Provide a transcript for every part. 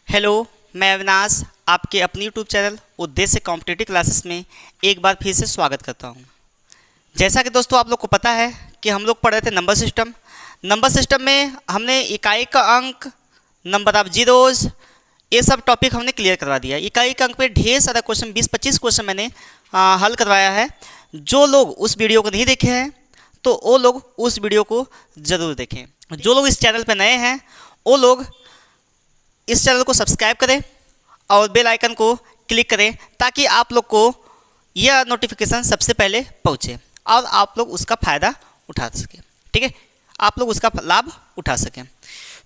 Hello, मैं अविनाश आपके अपनी यूट्यूब चैनल उद्देश्य कॉम्पिटिटिव क्लासेस में एक बार फिर से स्वागत करता हूं। जैसा कि दोस्तों आप लोग को पता है कि हम लोग पढ़ रहे थे नंबर सिस्टम में हमने इकाई का अंक, नंबर ऑफ जीरोज, ये सब टॉपिक हमने क्लियर करवा दिया। इकाई का अंक पे ढेर सारा क्वेश्चन 20-25 क्वेश्चन मैंने हल करवाया है। जो लोग उस वीडियो को नहीं देखे हैं तो वो लोग उस वीडियो को ज़रूर देखें। जो लोग इस चैनल पर नए हैं वो लोग इस चैनल को सब्सक्राइब करें और बेल आइकन को क्लिक करें ताकि आप लोग को यह नोटिफिकेशन सबसे पहले पहुंचे और आप लोग उसका फ़ायदा उठा सकें। ठीक है, आप लोग उसका लाभ उठा सकें।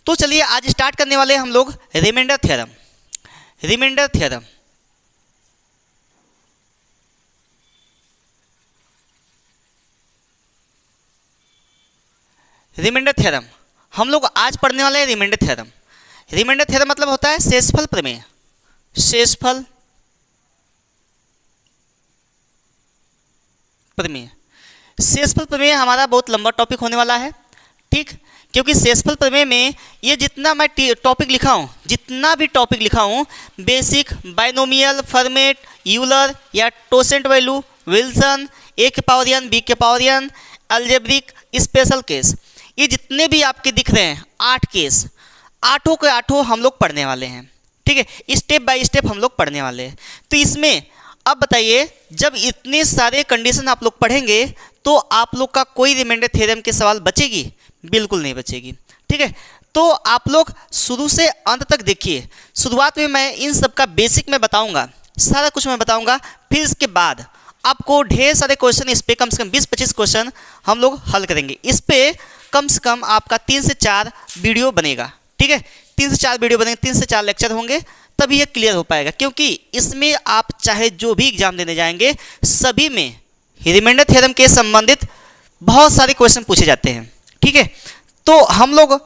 तो चलिए आज स्टार्ट करने वाले हम लोग रिमाइंडर थ्योरम। रिमाइंडर थ्योरम हम लोग आज पढ़ने वाले हैं। रिमाइंडर थ्योरम मतलब होता है शेषफल प्रमेय। शेषफल प्रमेय हमारा बहुत लंबा टॉपिक होने वाला है। ठीक, क्योंकि शेषफल प्रमेय में ये जितना मैं टॉपिक लिखा हूँ, जितना भी टॉपिक लिखा हूँ, बेसिक, बाइनोमियल, फॉर्मेट, यूलर या टोसेंट वैल्यू, विल्सन, ए के पावर n, बी के power n, algebraic, special case, ये जितने भी आपके दिख रहे हैं 8 केस, आठों के आठों हम लोग पढ़ने वाले हैं। ठीक है, स्टेप बाय स्टेप हम लोग पढ़ने वाले हैं। तो इसमें अब बताइए, जब इतने सारे कंडीशन आप लोग पढ़ेंगे तो आप लोग का कोई रिमाइंडर थ्योरम के सवाल बचेगी? बिल्कुल नहीं बचेगी। ठीक है, तो आप लोग शुरू से अंत तक देखिए। शुरुआत में मैं इन सब का बेसिक में बताऊंगा, सारा कुछ मैं बताऊंगा। फिर इसके बाद आपको ढेर सारे क्वेश्चन, इस पर कम से कम 20-25 क्वेश्चन हम लोग हल करेंगे। इस पर कम से कम आपका 3 से 4 वीडियो बनेगा। ठीक है, 3 से 4 वीडियो बनेंगे, 3 से 4 लेक्चर होंगे, तभी ये क्लियर हो पाएगा। क्योंकि इसमें आप चाहे जो भी एग्जाम देने जाएंगे, सभी में रिमाइंडर थ्योरम के संबंधित बहुत सारे क्वेश्चन पूछे जाते हैं। ठीक है, तो हम लोग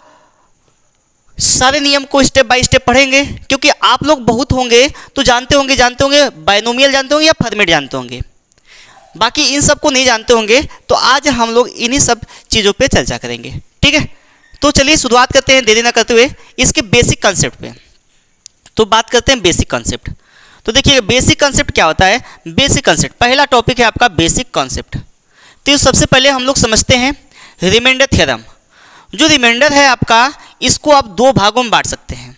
सारे नियम को स्टेप बाय स्टेप पढ़ेंगे। क्योंकि आप लोग बहुत होंगे तो जानते होंगे बाइनोमियल जानते होंगे या फॉर्मेट जानते होंगे, बाकी इन सब को नहीं जानते होंगे। तो आज हम लोग इन्हीं सब चीज़ों पे चर्चा करेंगे। ठीक है, तो चलिए शुरुआत करते हैं देरी ना करते हुए इसके बेसिक कॉन्सेप्ट पे। तो बात करते हैं बेसिक कॉन्सेप्ट। तो देखिए बेसिक कॉन्सेप्ट क्या होता है। बेसिक कॉन्सेप्ट पहला टॉपिक है आपका बेसिक कॉन्सेप्ट। तो सबसे पहले हम लोग समझते हैं रिमाइंडर थ्योरम। जो रिमाइंडर है आपका, इसको आप 2 भागों में बांट सकते हैं।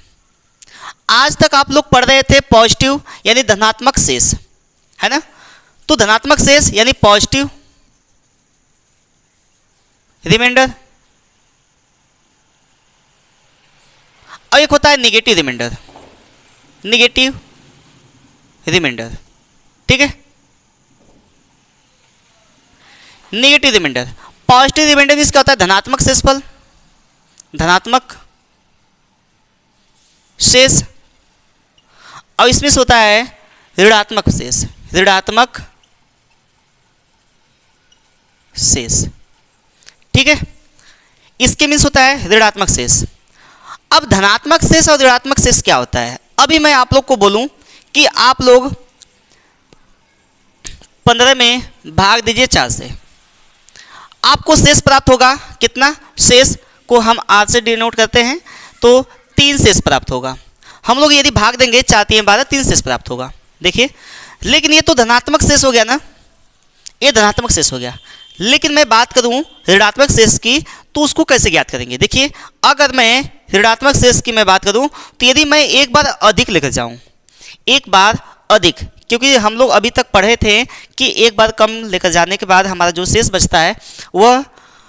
आज तक आप लोग पढ़ रहे थे पॉजिटिव यानी धनात्मक शेष, है ना। तो धनात्मक शेष यानी पॉजिटिव रिमाइंडर, और एक होता है निगेटिव रिमाइंडर। ठीक है, निगेटिव रिमाइंडर। पॉजिटिव रिमाइंडर इसका होता है धनात्मक शेषफल, धनात्मक शेष, और इसमें से होता है ऋणात्मक शेष, ऋणात्मक शेष। ठीक है, इसके मीन्स होता है ऋणात्मक शेष। अब धनात्मक शेष और ऋणात्मक शेष क्या होता है। अभी मैं आप लोग को बोलूं कि आप लोग 15 में भाग दीजिए 4 से, आपको शेष प्राप्त होगा कितना। शेष को हम 8 से डिनोट करते हैं, तो 3 शेष प्राप्त होगा। हम लोग यदि भाग देंगे 4 3 12, 3 शेष प्राप्त होगा। देखिए, लेकिन ये तो धनात्मक शेष हो गया ना, ये धनात्मक शेष हो गया। लेकिन मैं बात करूं ऋणात्मक शेष की, तो उसको कैसे ज्ञात करेंगे। देखिए, अगर मैं ऋणात्मक शेष की मैं बात करूं तो यदि मैं एक बार अधिक लेकर जाऊं, एक बार अधिक, क्योंकि हम लोग अभी तक पढ़े थे कि एक बार कम लेकर जाने के बाद हमारा जो शेष बचता है वह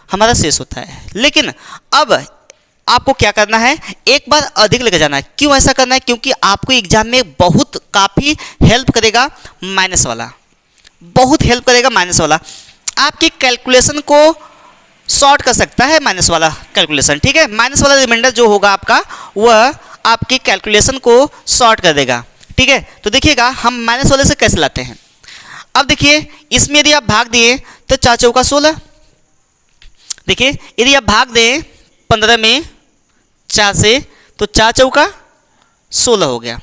हमारा शेष होता है। लेकिन अब आपको क्या करना है, एक बार अधिक लेकर जाना है। क्यों ऐसा करना है? क्योंकि आपको एग्जाम में बहुत काफ़ी हेल्प करेगा माइनस वाला, बहुत हेल्प करेगा माइनस वाला। आपकी कैलकुलेशन को शॉर्ट कर सकता है माइनस वाला कैलकुलेशन। ठीक है, माइनस वाला रिमाइंडर जो होगा आपका, वह आपकी कैलकुलेशन को शॉर्ट कर देगा। ठीक है, तो देखिएगा हम माइनस वाले से कैसे लाते हैं। अब देखिए, इसमें यदि आप भाग दिए तो 4 चौका 16। देखिए, यदि आप भाग दें 15 में 4 से, तो 4 चौका 16 हो गया।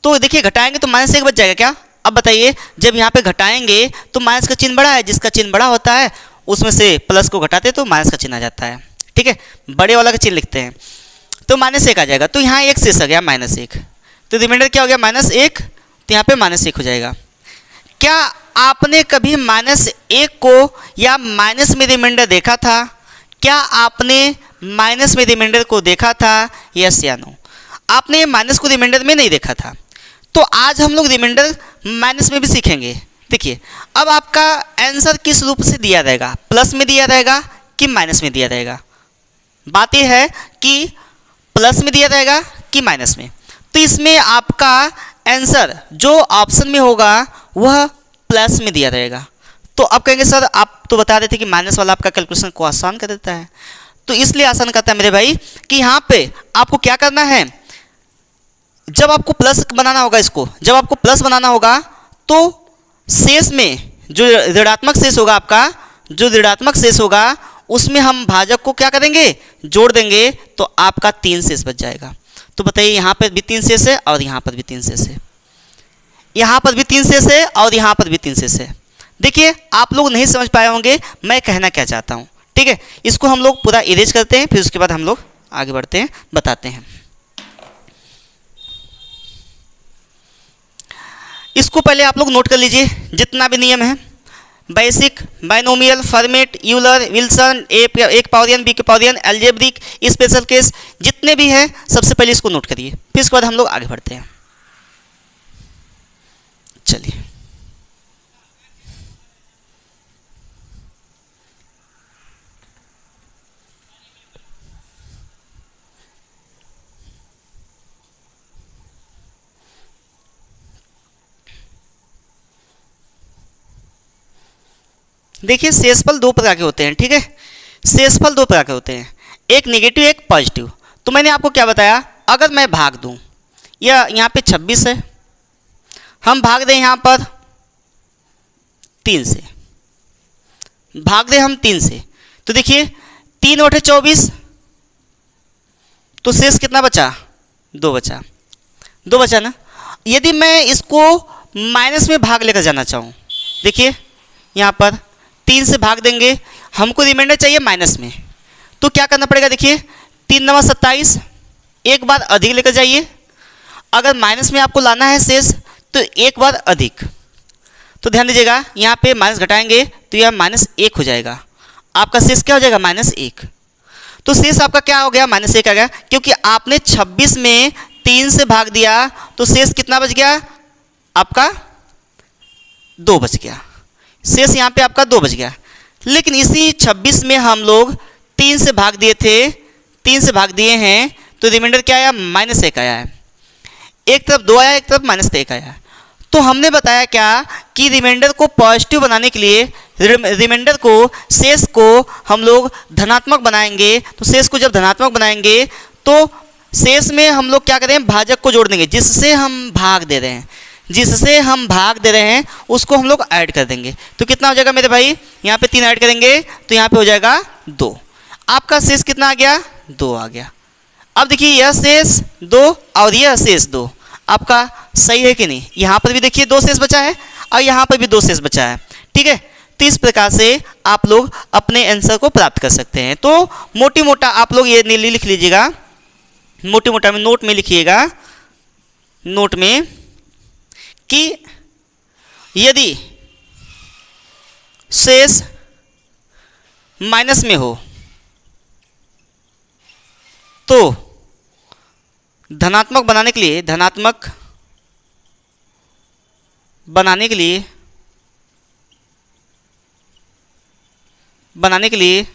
तो देखिए घटाएंगे तो माइनस 1 बच जाएगा क्या। अब बताइए, जब यहाँ पे घटाएंगे तो माइनस का चिन्ह बड़ा है, जिसका चिन्ह बड़ा होता है उसमें से प्लस को घटाते तो माइनस का चिन्ह आ जाता है। ठीक है, बड़े वाला का चिन्ह लिखते हैं। तो -1 आ जाएगा। तो यहाँ एक शेष आ गया -1, तो रिमाइंडर क्या हो गया -1, तो यहाँ पे -1 हो जाएगा। क्या आपने कभी -1 को या माइनस में रिमाइंडर देखा था? क्या आपने माइनस में रिमाइंडर को देखा था? यस या नो? आपने माइनस को रिमाइंडर में नहीं देखा था। तो आज हम लोग रिमाइंडर माइनस में भी सीखेंगे। देखिए, अब आपका आंसर किस रूप से दिया रहेगा, प्लस में दिया रहेगा कि माइनस में दिया रहेगा? बात यह है कि प्लस में दिया रहेगा कि माइनस में। तो इसमें आपका आंसर जो ऑप्शन में होगा वह प्लस में दिया रहेगा। तो अब कहेंगे सर आप तो बता रहे थे कि माइनस वाला आपका कैलकुलेशन को आसान कर देता है। तो इसलिए आसान करता है मेरे भाई कि यहाँ पे आपको क्या करना है, जब आपको प्लस बनाना होगा, इसको जब आपको प्लस बनाना होगा तो शेष में जो ऋणात्मक शेष होगा आपका, जो ऋणात्मक शेष होगा उसमें हम भाजक को क्या करेंगे, जोड़ देंगे, तो आपका 3 शेष बच जाएगा। तो बताइए यहाँ पर भी 3 शेष है और यहाँ पर भी 3 शेष है, यहाँ पर भी 3 शेष है और यहाँ पर भी 3 शेष है। देखिए आप लोग नहीं समझ पाए होंगे मैं कहना क्या चाहता हूँ, ठीक है। इसको हम लोग पूरा इरेज करते हैं, फिर उसके बाद हम लोग आगे बढ़ते हैं, बताते हैं। इसको पहले आप लोग नोट कर लीजिए, जितना भी नियम है, basic, binomial, format, Euler, Wilson, एक पावर n, बी के power n, algebraic, special case, जितने भी है सबसे पहले इसको नोट करिए, फिर इसके बाद हम लोग आगे बढ़ते हैं। चलिए देखिए, शेषफल 2 प्रकार के होते हैं, ठीक है। शेषफल 2 प्रकार के होते हैं, एक नेगेटिव एक पॉजिटिव। तो मैंने आपको क्या बताया, अगर मैं भाग दूं, या यहाँ पे 26 है, हम भाग दें यहाँ पर 3 से, भाग दें हम 3 से, तो देखिए 3 और 24, तो शेष कितना बचा, 2 बचा, 2 बचा ना। यदि मैं इसको माइनस में भाग लेकर जाना चाहूँ, देखिए यहाँ पर 3 से भाग देंगे, हमको रिमाइंडर चाहिए माइनस में, तो क्या करना पड़ेगा, देखिए 3 9 27, एक बार अधिक लेकर जाइए। अगर माइनस में आपको लाना है शेष तो एक बार अधिक, तो ध्यान दीजिएगा यहाँ पे माइनस घटाएंगे तो यह -1 हो जाएगा, आपका शेष क्या हो जाएगा, -1। तो शेष आपका क्या हो गया, -1 आ गया, क्योंकि आपने 26 में 3 से भाग दिया, तो शेष कितना बच गया आपका, 2 बच गया, शेष यहाँ पे आपका 2 बच गया। लेकिन इसी 26 में हम लोग 3 से भाग दिए थे, 3 से भाग दिए हैं, तो रिमाइंडर क्या आया, -1 आया है। एक तरफ 2 आया, एक तरफ -1 आया। तो हमने बताया क्या कि रिमाइंडर को पॉजिटिव बनाने के लिए रिमाइंडर को, शेष को हम लोग धनात्मक बनाएंगे। तो शेष को जब धनात्मक बनाएंगे तो शेष में हम लोग क्या करें, भाजक को जोड़ देंगे, जिससे हम भाग दे रहे हैं, जिससे हम भाग दे रहे हैं उसको हम लोग ऐड कर देंगे। तो कितना हो जाएगा मेरे भाई, यहाँ पे 3 ऐड करेंगे तो यहाँ पे हो जाएगा 2। आपका शेष कितना आ गया, 2 आ गया। अब देखिए यह शेष 2 और यह शेष 2 आपका सही है कि नहीं। यहाँ पर भी देखिए 2 शेष बचा है और यहाँ पर भी 2 शेष बचा है, ठीक है। तो इस प्रकार से आप लोग अपने आंसर को प्राप्त कर सकते हैं। तो मोटी मोटा आप लोग ये लिख लीजिएगा, मोटी मोटा में नोट में लिखिएगा, नोट में, कि यदि शेष माइनस में हो तो धनात्मक बनाने के लिए, धनात्मक बनाने के लिए, बनाने के लिए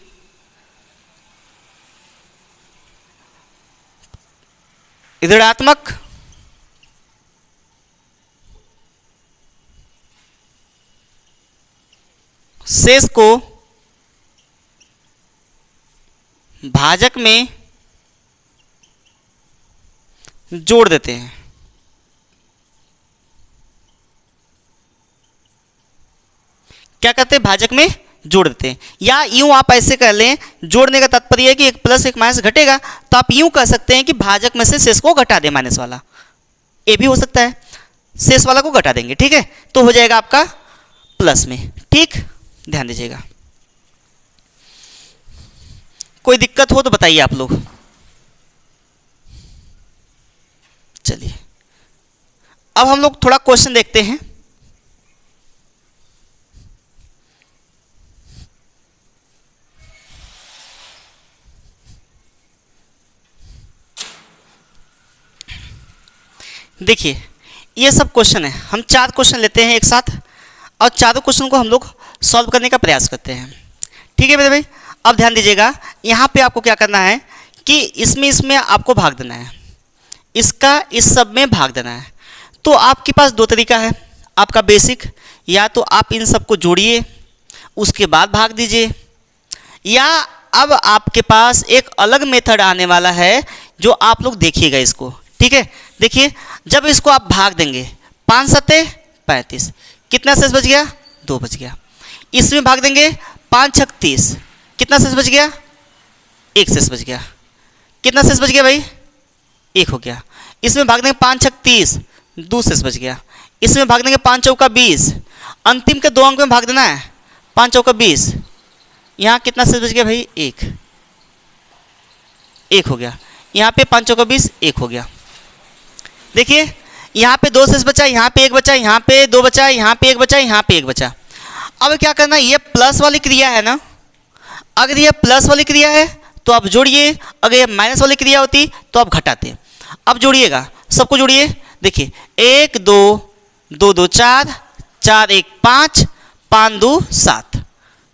ऋणात्मक शेष को भाजक में जोड़ देते हैं। क्या करते हैं, भाजक में जोड़ देते हैं। या यूं आप ऐसे कर लें, जोड़ने का तात्पर्य है कि एक प्लस एक माइनस घटेगा, तो आप यूं कह सकते हैं कि भाजक में से शेष को घटा दें, माइनस वाला, ये भी हो सकता है, शेष वाला को घटा देंगे, ठीक है। तो हो जाएगा आपका प्लस में, ठीक, ध्यान दीजिएगा। कोई दिक्कत हो तो बताइए आप लोग। अब हम लोग थोड़ा क्वेश्चन देखते हैं। देखिए ये सब क्वेश्चन है, हम 4 क्वेश्चन लेते हैं एक साथ और चारों क्वेश्चन को हम लोग सॉल्व करने का प्रयास करते हैं। ठीक है मेरे भाई, अब ध्यान दीजिएगा, यहाँ पे आपको क्या करना है कि इसमें आपको भाग देना है, इसका इस सब में भाग देना है। तो आपके पास 2 तरीका है आपका बेसिक, या तो आप इन सबको जोड़िए उसके बाद भाग दीजिए, या अब आपके पास एक अलग मेथड आने वाला है जो आप लोग देखिएगा इसको। ठीक है, देखिए जब इसको आप भाग देंगे 5 सत्ते 35, कितना शेष बच गया? 2 बच गया। इसमें भाग देंगे 5 छक 30, कितना शेष बच गया? 1 शेष बच गया। कितना शेष बच गया भाई? 1 हो गया। इसमें भाग देंगे 5 छक 30, 2 शेष बच गया। इसमें भाग देंगे 5 चौका 20, अंतिम के 2 अंक में भाग देना है, 5 चौका 20, यहाँ कितना शेष बच गया भाई? 1 हो गया। यहाँ पे 5 चौका 20, 1 हो गया। देखिए यहाँ पे 2 शेष बचा, यहाँ पे 1 बचा, यहाँ पे 2 बचा, यहाँ पे 1 बचा, यहाँ पे 1 बचा। अब क्या करना है, ये प्लस वाली क्रिया है ना, अगर ये प्लस वाली क्रिया है तो आप जोड़िए, अगर ये माइनस वाली क्रिया होती तो आप घटाते। अब जोड़िएगा, सबको जोड़िए। देखिए 1 2 2 2 4, 4 1 5, 5 2 7।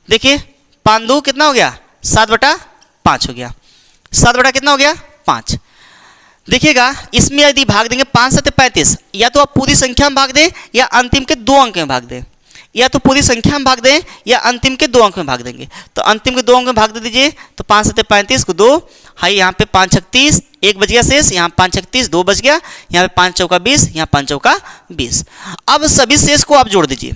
देखिए 5 2 कितना हो गया? 7/5 हो गया। 7 बटा कितना हो गया? 5। देखिएगा इसमें यदि भाग देंगे 5 7 35, या तो आप पूरी संख्या में भाग दें या अंतिम के 2 अंक में भाग दें, या तो पूरी संख्या में भाग दें या अंतिम के 2 अंक में भाग देंगे। तो अंतिम के 2 अंक में भाग दे दीजिए, तो 5 7 35 को 2, हाई यहाँ पे 5 छक 30, 1 बच गया शेष, यहाँ 5 छक 30, 2 बच गया, यहाँ पे 5 चौका 20, यहाँ 5 चौका 20। अब सभी शेष को आप जोड़ दीजिए,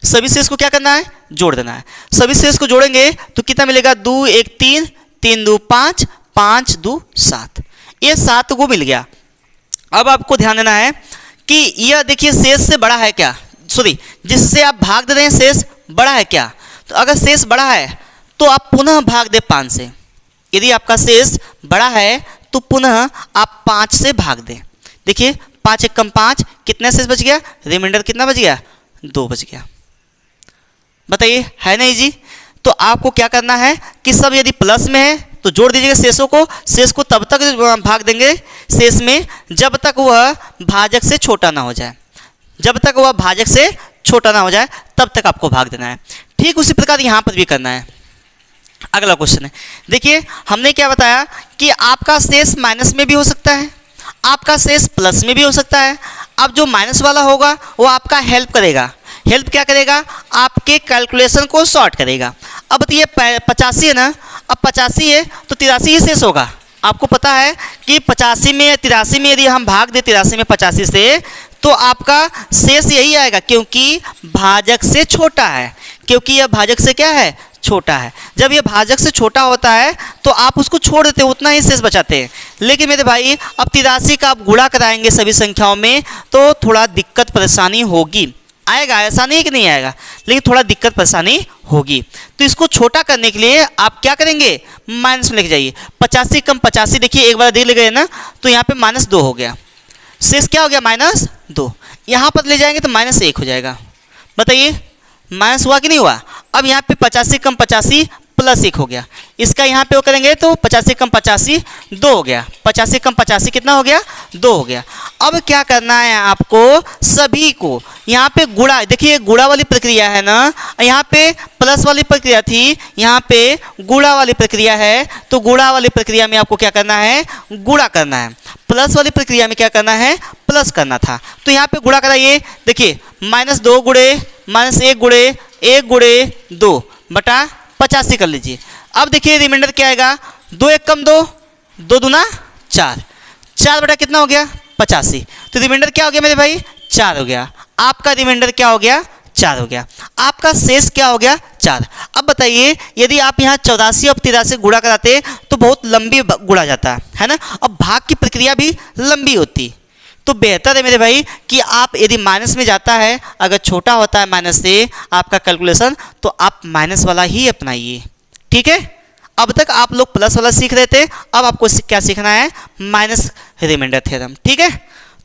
सभी शेष को क्या करना है? जोड़ देना है। सभी शेष को जोड़ेंगे तो कितना मिलेगा? 2 1 3, 3 2 5, 5 2 7, ये 7 को मिल गया। अब आपको ध्यान देना है कि यह देखिए शेष से बड़ा है क्या, सॉरी जिससे आप भाग दे रहे हैं शेष बड़ा है क्या? तो अगर शेष बड़ा है तो आप पुनः भाग दे 5 से। यदि आपका शेष बड़ा है तो पुनः आप 5 से भाग दें। देखिए 5 1 कम 5, कितना शेष बच गया? रिमाइंडर कितना बच गया? 2 बच गया। बताइए है ना इजी? तो आपको क्या करना है कि सब यदि प्लस में है तो जोड़ दीजिएगा शेषों को। शेष को तब तक भाग देंगे शेष में जब तक वह भाजक से छोटा ना हो जाए, जब तक वह भाजक से छोटा ना हो जाए तब तक आपको भाग देना है। ठीक उसी प्रकार यहाँ पर भी करना है। अगला क्वेश्चन है, देखिए हमने क्या बताया कि आपका शेष माइनस में भी हो सकता है, आपका शेष प्लस में भी हो सकता है। अब जो माइनस वाला होगा वो आपका हेल्प करेगा। हेल्प क्या करेगा? आपके कैलकुलेशन को शॉर्ट करेगा। अब तो ये 85 है ना, अब 85 है तो 83 ही शेष होगा। आपको पता है कि 85 में 83 में यदि हम भाग दें 83 में 85 से तो आपका शेष यही आएगा, क्योंकि भाजक से छोटा है, क्योंकि यह भाजक से क्या है? छोटा है। जब ये भाजक से छोटा होता है तो आप उसको छोड़ देते हैं, उतना ही शेष बचाते हैं। लेकिन मेरे भाई अब 83 का आप गुणा कराएंगे सभी संख्याओं में तो थोड़ा दिक्कत परेशानी होगी। आएगा, ऐसा नहीं कि नहीं आएगा, लेकिन थोड़ा दिक्कत परेशानी होगी। तो इसको छोटा करने के लिए आप क्या करेंगे? माइनस में लेके जाइए। 85 कम 85, देखिए एक बार दे ले गए ना, तो यहाँ पे -2 हो गया, शेष क्या हो गया? -2। यहाँ पर ले जाएंगे तो -1 हो जाएगा। बताइए माइनस हुआ कि नहीं हुआ? अब यहाँ पे 85 कम 85 +1 हो गया। इसका यहाँ पे वो करेंगे तो 85 कम 85 2 हो गया। 85 कम 85 कितना हो गया? 2 हो गया। अब क्या करना है आपको? सभी को यहाँ पे गुणा, देखिए गुणा वाली प्रक्रिया है ना, यहाँ पे प्लस वाली प्रक्रिया थी, यहाँ पे गुणा वाली प्रक्रिया है। तो गुणा वाली प्रक्रिया में आपको क्या करना है? गुणा करना है। प्लस वाली प्रक्रिया में क्या करना है? प्लस करना था। तो यहाँ पे गुणा कराइए। देखिए -2 गुणे -1 गुणे 1 गुणे 2 बटा 85 कर लीजिए। अब देखिए रिमाइंडर क्या आएगा? 2 1 कम 2, 2 दूना 4, 4 बटा कितना हो गया? 85। तो रिमाइंडर क्या हो गया मेरे भाई? 4 हो गया। आपका रिमाइंडर क्या हो गया? 4 हो गया। आपका शेष क्या हो गया? 4। अब बताइए यदि आप यहाँ 84 और 83 गुणा कराते तो बहुत लंबी गुणा जाता है ना, अब भाग की प्रक्रिया भी लंबी होती। तो बेहतर है मेरे भाई कि आप यदि माइनस में जाता है, अगर छोटा होता है माइनस से आपका कैलकुलेशन, तो आप माइनस वाला ही अपनाइए। ठीक है, अब तक आप लोग प्लस वाला सीख रहे थे, अब आपको क्या सीखना है? Minus remainder theorem. ठीक है,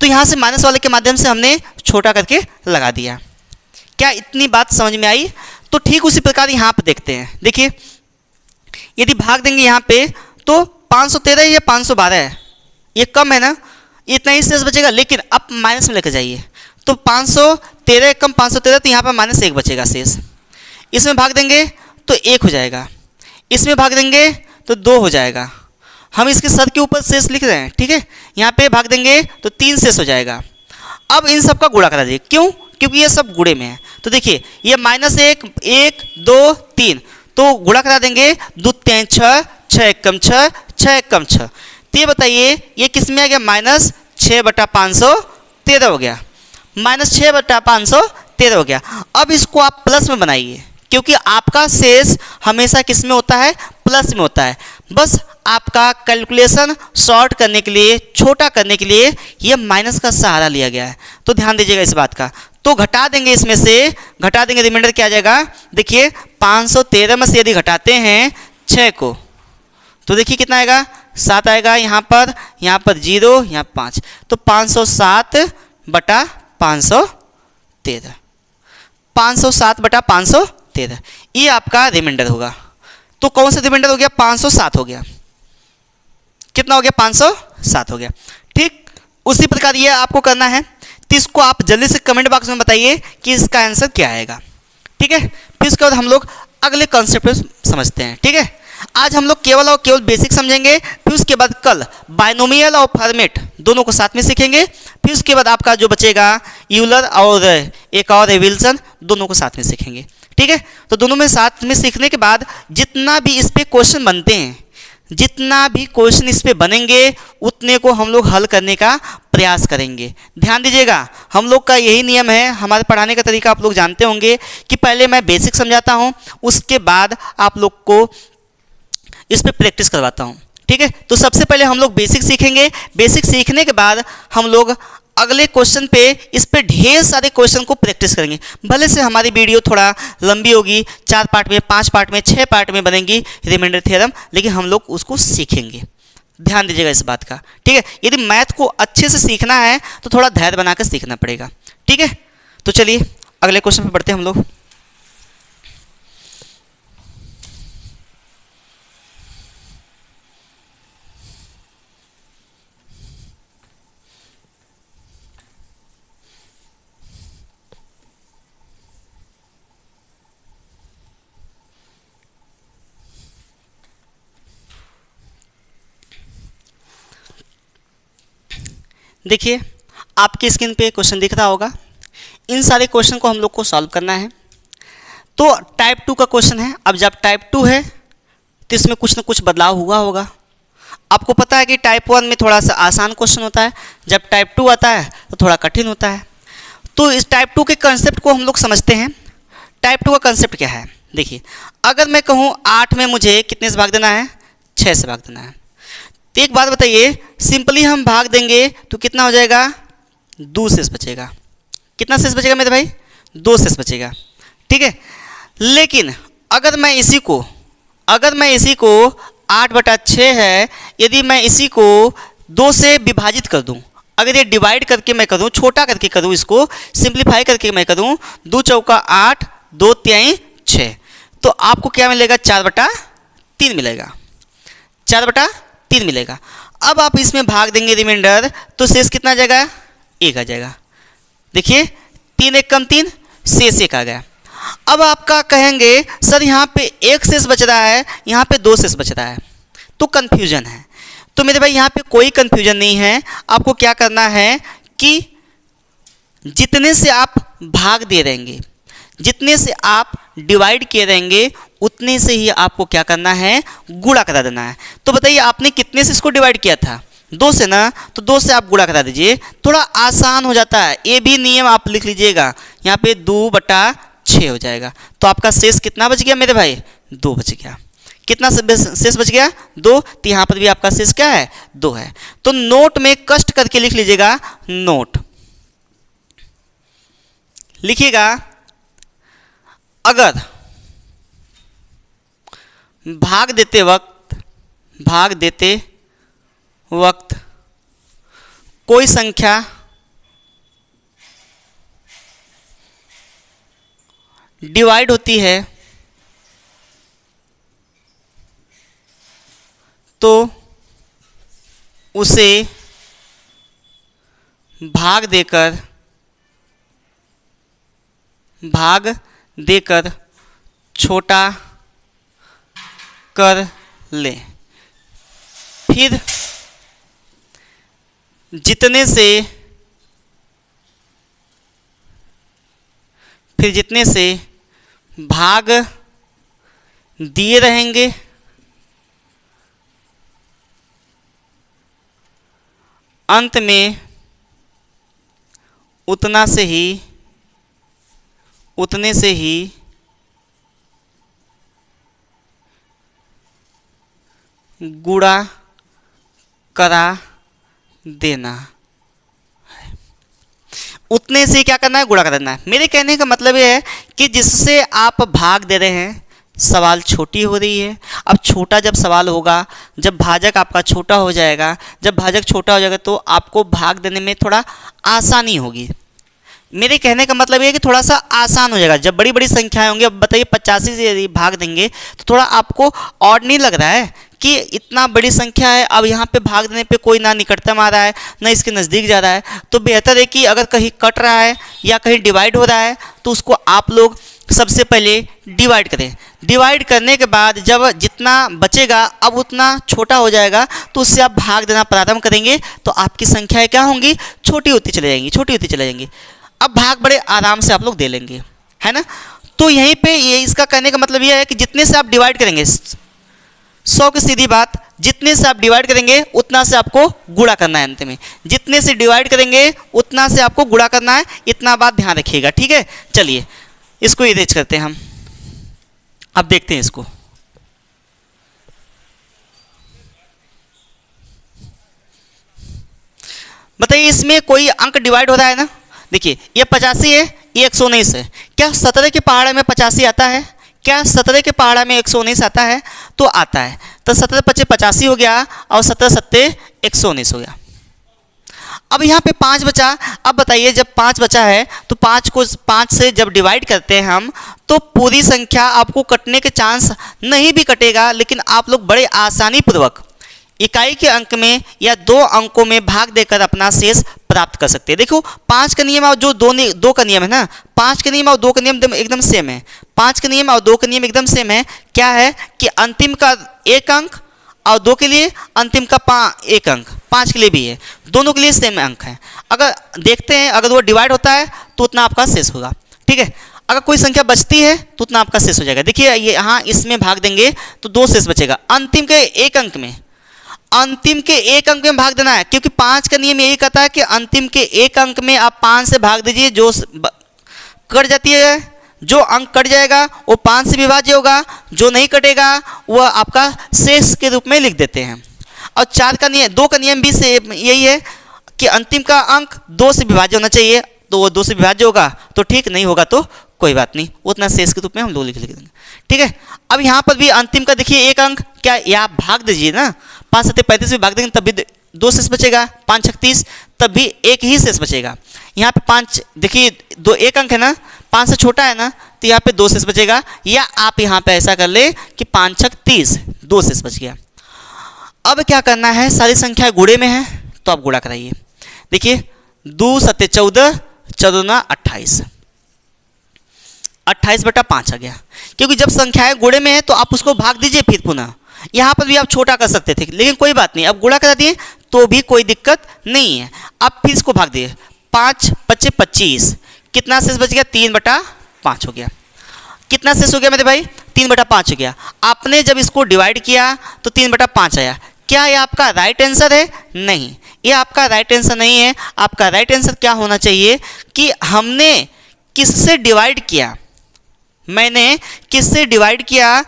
तो यहाँ से माइनस वाले के माध्यम से हमने छोटा करके लगा दिया। क्या इतनी बात समझ में आई? तो ठीक उसी प्रकार यहाँ पर देखते हैं। देखिए यदि भाग देंगे यहाँ पे तो 513 या 512 है, ये कम है ना, इतना ही शेष बचेगा। लेकिन अब माइनस में लेकर जाइए तो 513 कम 513, तो यहाँ पर -1 बचेगा शेष। इसमें भाग देंगे तो 1 हो जाएगा, इसमें भाग देंगे तो 2 हो जाएगा। हम इसके सर के ऊपर शेष लिख रहे हैं, ठीक है। यहाँ पे भाग देंगे तो 3 शेष हो जाएगा। अब इन सब का गुणा करा दीजिए, क्यों? क्योंकि ये सब गुणे में है। तो देखिए ये -1 1 2 3, तो गुणा करा देंगे, 2 3 6, 6 1 कम 6, 6 1 कम 6। तो ये बताइए ये किस में आ गया? -6/513 हो गया, -6/513 हो गया। अब इसको आप प्लस में बनाइए, क्योंकि आपका शेष हमेशा किस में होता है? प्लस में होता है। बस आपका कैलकुलेशन शॉर्ट करने के लिए, छोटा करने के लिए ये माइनस का सहारा लिया गया है। तो ध्यान दीजिएगा इस बात का। तो घटा देंगे, इसमें से घटा देंगे, रिमाइंडर क्या आ जाएगा? देखिए 513 में से यदि घटाते हैं 6 को तो देखिए कितना आएगा? 7 आएगा। यहाँ पर 0, यहाँ 5, तो 507/513, 507/513 ये आपका रिमाइंडर होगा। तो कौन सा रिमाइंडर हो गया? 507 हो गया। कितना हो गया? 507 हो गया। ठीक उसी प्रकार ये आपको करना है। तो इसको आप जल्दी से कमेंट बॉक्स में बताइए कि इसका आंसर क्या आएगा, ठीक है। फिर उसके बाद हम लोग अगले कॉन्सेप्ट समझते हैं, ठीक है। आज हम लोग केवल और केवल बेसिक समझेंगे, फिर उसके बाद कल बायनोमियल और फॉर्मेट दोनों को साथ में सीखेंगे। फिर उसके बाद आपका जो बचेगा यूलर और एक और विल्सन, दोनों को साथ में सीखेंगे, ठीक है। तो दोनों में साथ में सीखने के बाद जितना भी इस पे क्वेश्चन बनते हैं, जितना भी क्वेश्चन इस पे बनेंगे, उतने को हम लोग हल करने का प्रयास करेंगे। ध्यान दीजिएगा, हम लोग का यही नियम है। हमारे पढ़ाने का तरीका आप लोग जानते होंगे कि पहले मैं बेसिक समझाता हूँ, उसके बाद आप लोग को इस पे प्रैक्टिस करवाता हूँ, ठीक है। तो सबसे पहले हम लोग बेसिक सीखेंगे। बेसिक सीखने के बाद हम लोग अगले क्वेश्चन पे इस पे ढेर सारे क्वेश्चन को प्रैक्टिस करेंगे। भले से हमारी वीडियो थोड़ा लंबी होगी, 4 पार्ट में, 5 पार्ट में, 6 पार्ट में बनेगी रिमाइंडर थ्योरम, लेकिन हम लोग उसको सीखेंगे। ध्यान दीजिएगा इस बात का, ठीक है। यदि मैथ को अच्छे से सीखना है तो थोड़ा धैर्य बनाकर सीखना पड़ेगा, ठीक है। तो चलिए अगले क्वेश्चन पे बढ़ते हैं हम लोग। देखिए आपकी स्क्रीन पे क्वेश्चन दिख रहा होगा। इन सारे क्वेश्चन को हम लोग को सॉल्व करना है। तो टाइप 2 का क्वेश्चन है। अब जब टाइप 2 है तो इसमें कुछ ना कुछ बदलाव हुआ होगा। आपको पता है कि टाइप 1 में थोड़ा सा आसान क्वेश्चन होता है, जब टाइप 2 आता है तो थोड़ा कठिन होता है। तो इस टाइप 2 के कंसेप्ट को हम लोग समझते हैं। टाइप 2 का कंसेप्ट क्या है? देखिए अगर मैं कहूँ 8 में मुझे कितने से भाग देना है? 6 से भाग देना है। तो एक बात बताइए, सिंपली हम भाग देंगे तो कितना हो जाएगा? 2 शेष बचेगा। कितना शेष बचेगा मेरे भाई? 2 शेष बचेगा, ठीक है। लेकिन अगर मैं इसी को 8/6 है, यदि मैं इसी को 2 से विभाजित कर दूं, अगर ये डिवाइड करके मैं करूं, छोटा करके करूं, इसको सिंप्लीफाई करके मैं करूं, 2 चौका 8, 2 तिहाई 6, तो आपको क्या मिलेगा? 4/3 मिलेगा, 4/3 मिलेगा। अब आप इसमें भाग देंगे रिमाइंडर, तो शेष कितना आ जाएगा? 1 आ जाएगा। देखिए 3 1 कम 3, शेष 1 आ गया। अब आपका कहेंगे सर यहाँ पे 1 शेष बच रहा है, यहाँ पे 2 शेष बच रहा है, तो कन्फ्यूजन है। तो मेरे भाई यहाँ पे कोई कन्फ्यूजन नहीं है। आपको क्या करना है कि जितने से आप भाग दे रहेंगे, जितने से आप डिवाइड किए रहेंगे, उतने से ही आपको क्या करना है? गुणा करा देना है। तो बताइए आपने कितने से इसको डिवाइड किया था? 2 से ना, तो 2 से आप गुणा करा दीजिए, थोड़ा आसान हो जाता है। ये भी नियम आप लिख लीजिएगा, यहाँ पे 2/6 हो जाएगा। तो आपका शेष कितना बच गया मेरे भाई? 2 बच गया। कितना शेष बच गया? 2। तो यहाँ पर भी आपका शेष क्या है? 2 है। तो नोट में कष्ट करके लिख लीजिएगा, नोट लिखिएगा, अगर भाग देते वक्त कोई संख्या डिवाइड होती है तो उसे भाग देकर छोटा कर ले। फिर जितने से भाग दिए रहेंगे अंत में उतने से ही गुणा करा देना है। उतने से क्या करना है? गुणा कर देना है। मेरे कहने का मतलब ये है कि जिससे आप भाग दे रहे हैं सवाल छोटी हो रही है। अब छोटा जब सवाल होगा, जब भाजक आपका छोटा हो जाएगा, जब भाजक छोटा हो जाएगा तो आपको भाग देने में थोड़ा आसानी होगी। मेरे कहने का मतलब ये है कि थोड़ा सा आसान हो जाएगा। जब बड़ी बड़ी संख्याएं होंगी, अब बताइए 85 से यदि भाग देंगे तो थोड़ा आपको ऑड नहीं लग रहा है कि इतना बड़ी संख्या है, अब यहाँ पे भाग देने पे कोई ना निकटतम आ रहा है ना इसके नज़दीक जा रहा है। तो बेहतर है कि अगर कहीं कट रहा है या कहीं डिवाइड हो रहा है तो उसको आप लोग सबसे पहले डिवाइड करें। डिवाइड करने के बाद जब जितना बचेगा अब उतना छोटा हो जाएगा तो उससे आप भाग देना प्रारंभ करेंगे तो आपकी संख्याएं क्या होंगी? छोटी होती चली जाएंगी, छोटी होती चली जाएंगी। अब भाग बड़े आराम से आप लोग दे लेंगे, है ना। तो यहीं पे ये इसका कहने का मतलब ये है कि जितने से आप डिवाइड करेंगे, 100 की सीधी बात, जितने से आप डिवाइड करेंगे उतना से आपको गुणा करना है। अंत में जितने से डिवाइड करेंगे उतना से आपको गुणा करना है। इतना बात ध्यान रखिएगा, ठीक है। चलिए इसको इरेज करते हैं हम। अब देखते हैं इसको। बताइए इसमें कोई अंक डिवाइड हो रहा है ना। देखिए ये 85 है, ये 119 है। क्या 17 के पहाड़ा में 85 आता है? क्या 17 के पहाड़ा में 119 आता है? तो आता है। तो 17 × 5 = 85 हो गया और 17 × 7 = 119 हो गया। अब यहाँ पे 5 बचा। अब बताइए जब 5 बचा है तो 5 को 5 से जब डिवाइड करते हैं हम तो पूरी संख्या आपको कटने के चांस नहीं भी कटेगा, लेकिन आप लोग बड़े आसानी पूर्वक इकाई के अंक में या 2 अंकों में भाग देकर अपना शेष प्राप्त कर सकते हैं। देखो 5 का नियम और जो 2 का नियम है ना, 5 का नियम और 2 का नियम एकदम सेम है। 5 का नियम और 2 का नियम एकदम सेम है। क्या है कि अंतिम का 1 अंक और 2 के लिए अंतिम का 1 अंक, 5 के लिए भी है, दोनों के लिए सेम अंक है। अगर देखते हैं अगर वो डिवाइड होता है तो उतना आपका शेष होगा, ठीक है। अगर कोई संख्या बचती है तो उतना आपका शेष हो जाएगा। देखिए ये यहाँ इसमें भाग देंगे तो 2 शेष बचेगा। अंतिम के 1 अंक में, अंतिम के 1 अंक में भाग देना है, क्योंकि 5 का नियम यही कहता है कि अंतिम के 1 अंक में आप 5 से भाग दीजिए। जो कट जाती है, जो अंक कट जाएगा वो 5 से विभाज्य होगा, जो नहीं कटेगा वह आपका शेष के रूप में लिख देते हैं। और 4 का नियम, 2 का नियम भी से यही है कि अंतिम का अंक 2 से विभाज्य होना चाहिए। तो वो 2 से विभाज्य होगा तो ठीक, नहीं होगा तो कोई बात नहीं, उतना शेष के रूप में हम 2 लिख देंगे, ठीक है। अब यहाँ पर भी अंतिम का देखिए 1 अंक, क्या ये आप भाग दीजिए ना, 5 × 7 = 35 भी भाग देंगे तब भी 2 शेष बचेगा, 5 × 36 तब भी 1 ही शेष बचेगा। यहाँ पे 5 देखिए 1 अंक है ना, 5 से छोटा है ना, तो यहाँ पे 2 शेष बचेगा। या आप यहाँ पे ऐसा कर ले कि 5 × 30 2 शेष बच गया। अब क्या करना है, सारी संख्याएं गुणे में है तो आप गुणा कराइए। देखिए 2 × 7 = 14, 14 × 28, 28/5 आ गया। क्योंकि जब संख्याएं गुणे में है तो आप उसको भाग दीजिए फिर पुनः। यहाँ पर भी आप छोटा कर सकते थे लेकिन कोई बात नहीं, अब गुणा करा दिए तो भी कोई दिक्कत नहीं है। अब फिर इसको भाग दिए, 5 × 5 = 25, कितना शेष बच गया? 3/5 हो गया। कितना शेष हो गया मेरे भाई? 3/5 हो गया। आपने जब इसको डिवाइड किया तो 3/5 आया। क्या ये आपका राइट आंसर है? नहीं, ये आपका राइट आंसर नहीं है। आपका राइट आंसर क्या होना चाहिए कि हमने किससे डिवाइड किया, मैंने किससे डिवाइड किया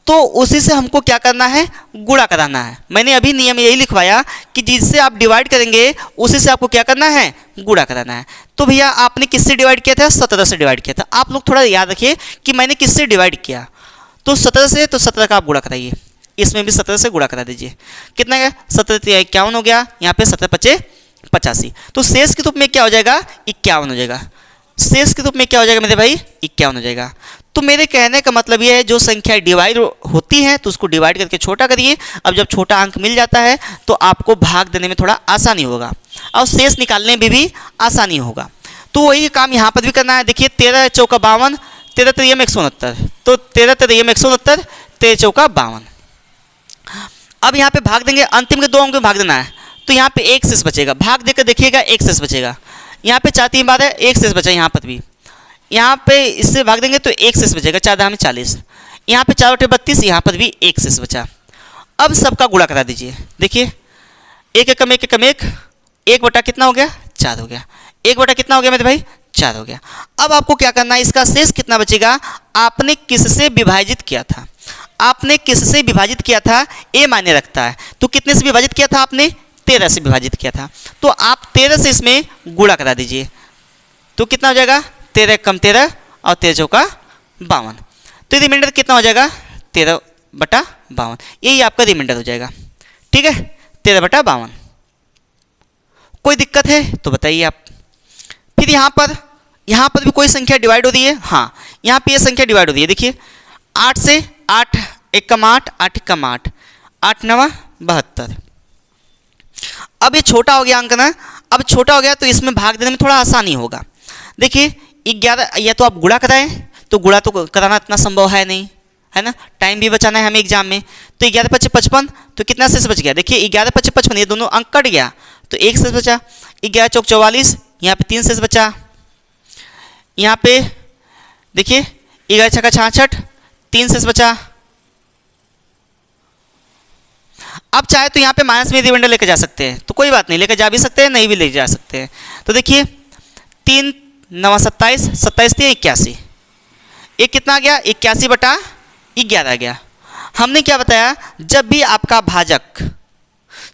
तो उसी से हमको क्या करना है? गुणा कराना है। मैंने अभी नियम यही लिखवाया कि जिससे आप डिवाइड करेंगे उसी से आपको क्या करना है? गुणा कराना है। तो भैया आपने किससे डिवाइड किया था? 17 से डिवाइड किया था। आप लोग थोड़ा याद रखिए कि मैंने किससे डिवाइड किया, तो 17 से, तो 17 का आप गुणा कराइए। इसमें भी 17 से गुणा करा दीजिए। कितना गया? 17 × 51 हो गया। यहाँ पे 17 × 5 = 85। तो शेष के रूप में क्या हो जाएगा? 51 हो जाएगा। शेष के रूप में क्या हो जाएगा मेरे भाई 51 हो जाएगा। तो मेरे कहने का मतलब ये है जो संख्या डिवाइड होती है तो उसको डिवाइड करके छोटा करिए। अब जब छोटा अंक मिल जाता है तो आपको भाग देने में थोड़ा आसानी होगा और शेष निकालने में भी आसानी होगा। तो वही काम यहाँ पर भी करना है। देखिए 13 चौका 52, 13 त्रियम 169, तो 13 त्रियम 169, 13 चौका 52। अब यहाँ पे भाग देंगे, अंतिम के 2 अंक में भाग देना है तो यहाँ पे एक शेष बचेगा। भाग देकर देखिएगा एक शेष बचेगा। यहाँ पे 4 3 12 एक शेष बचा, यहाँ पर भी यहाँ पे इससे भाग देंगे तो एक शेष बचेगा, 4 दाम 40। यहाँ पे 4 बटे 32, यहाँ पर भी एक शेष बचा। अब सबका गुणा करा दीजिए। देखिए 1 एकम 1 एकम 1, 1 बटा कितना हो गया 4 हो गया। 1 बटा कितना हो गया मेरे भाई 4 हो गया। अब आपको क्या करना है, इसका शेष कितना बचेगा, आपने किससे विभाजित किया था, आपने किससे विभाजित किया था ये मायने रखता है। तो कितने से विभाजित किया था आपने, 13 से विभाजित किया था। तो आप 13 से इसमें गुणा करा दीजिए तो कितना हो जाएगा 13 कम 13 और 13 चौका 52। तो रिमाइंडर कितना हो जाएगा 13 बटा 52, यही आपका रिमाइंडर हो जाएगा। ठीक है 13 बटा 52। कोई दिक्कत है तो बताइए आप। फिर यहाँ पर भी कोई संख्या डिवाइड हो रही है। हाँ यहाँ पे ये संख्या डिवाइड हो रही है। देखिए 8 से 8 एकम 8, 8 एकम 8, 8 9 72। अब ये छोटा हो गया अंक ना, अब छोटा हो गया तो इसमें भाग देने में थोड़ा आसानी होगा। देखिए 11, या तो आप गुणा कराएं, तो गुणा तो कराना इतना संभव है नहीं, है ना, टाइम भी बचाना है हमें एग्जाम में। तो 11 × 5 = 55, तो कितना शेष बच गया, देखिए 11 × 5 = 55, ये दोनों अंक कट गया तो एक शेष बचा। 11 चौक 44, यहाँ पे 3 शेष बचा। यहाँ पे देखिए 11 छक्का 66, 3 शेष बचा। अब चाहे तो यहाँ पे माइनस में रिमाइंडर लेकर जा सकते हैं, तो कोई बात नहीं, लेकर जा भी सकते हैं, नहीं भी ले जा सकते हैं। तो देखिए 3 9 27, 27 3 81, एक कितना आ गया 81 बटा 11 आ गया। हमने क्या बताया, जब भी आपका भाजक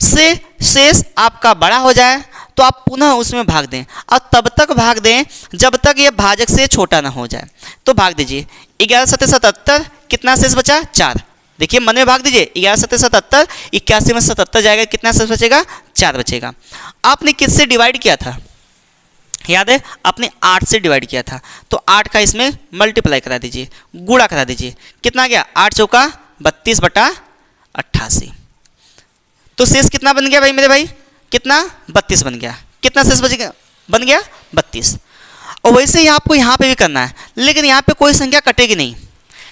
से शेष आपका बड़ा हो जाए तो आप पुनः उसमें भाग दें, और तब तक भाग दें जब तक ये भाजक से छोटा ना हो जाए। तो भाग दीजिए 11 7 77, कितना शेष बचा 4। देखिए मन में भाग दीजिए 11 7 77, 81 में 77 जाएगा, कितना शेष बचेगा 4 बचेगा। आपने किससे डिवाइड किया था, याद है आपने 8 से डिवाइड किया था, तो 8 का इसमें मल्टीप्लाई करा दीजिए, गुणा करा दीजिए, कितना गया 8 चौका 32 बटा 88। तो शेष कितना बन गया भाई मेरे भाई, कितना 32 बन गया। कितना शेष बन गया 32। और वैसे ही आपको यहाँ पे भी करना है, लेकिन यहाँ पे कोई संख्या कटेगी नहीं,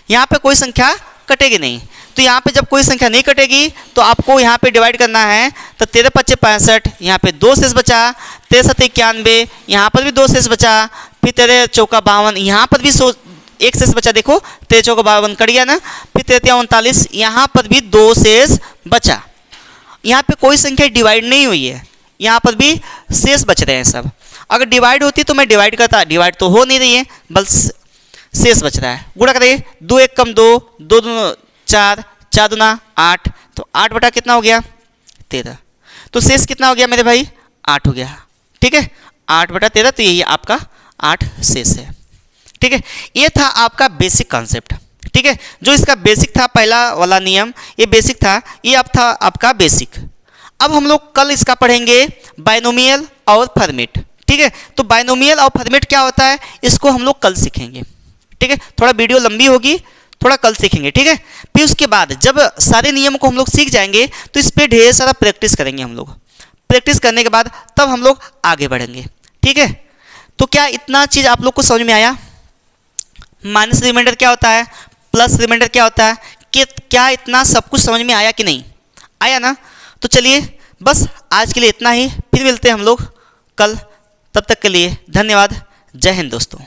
यहाँ पे कोई संख्या कटेगी नहीं। तो यहाँ पे जब कोई संख्या नहीं कटेगी तो आपको यहाँ पे डिवाइड करना है। तो 13 × 5 = 65, यहाँ पे 2 शेष बचा। 13 × 7 = 91, यहाँ पर भी 2 शेष बचा। फिर 13 चौका 52, यहाँ पर भी एक शेष बचा। देखो 13 चौका 52 कट गया ना। फिर 13 × 39, यहाँ पर भी 2 शेष बचा। यहाँ पे कोई संख्या डिवाइड नहीं हुई है, यहाँ पर भी शेष बच रहे हैं सब। अगर डिवाइड होती तो मैं डिवाइड करता, डिवाइड तो हो नहीं रही है, बस शेष बच रहा है। गुणा करिए 2 1 कम 2, 2 2 4, 4 2 8, तो 8 बटा कितना हो गया 13। तो शेष कितना हो गया मेरे भाई 8 हो गया। ठीक है 8 बटा 13, तो यही आपका 8 शेष है। ठीक है ये था आपका बेसिक कॉन्सेप्ट। ठीक है जो इसका बेसिक था, पहला वाला नियम ये बेसिक था, ये अब था आपका बेसिक। अब हम लोग कल इसका पढ़ेंगे बाइनोमियल और फॉर्मेट। ठीक है तो बाइनोमियल और फॉर्मेट क्या होता है इसको हम लोग कल सीखेंगे। ठीक है थोड़ा वीडियो लंबी होगी, थोड़ा कल सीखेंगे। ठीक है फिर उसके बाद जब सारे नियम को हम लोग सीख जाएंगे तो इस पर ढेर सारा प्रैक्टिस करेंगे हम लोग। प्रैक्टिस करने के बाद तब हम लोग आगे बढ़ेंगे। ठीक है तो क्या इतना चीज़ आप लोग को समझ में आया, माइनस रिमाइंडर क्या होता है, प्लस रिमाइंडर क्या होता है, कि क्या इतना सब कुछ समझ में आया कि नहीं आया ना। तो चलिए बस आज के लिए इतना ही, फिर मिलते हैं हम लोग कल। तब तक के लिए धन्यवाद। जय हिंद दोस्तों।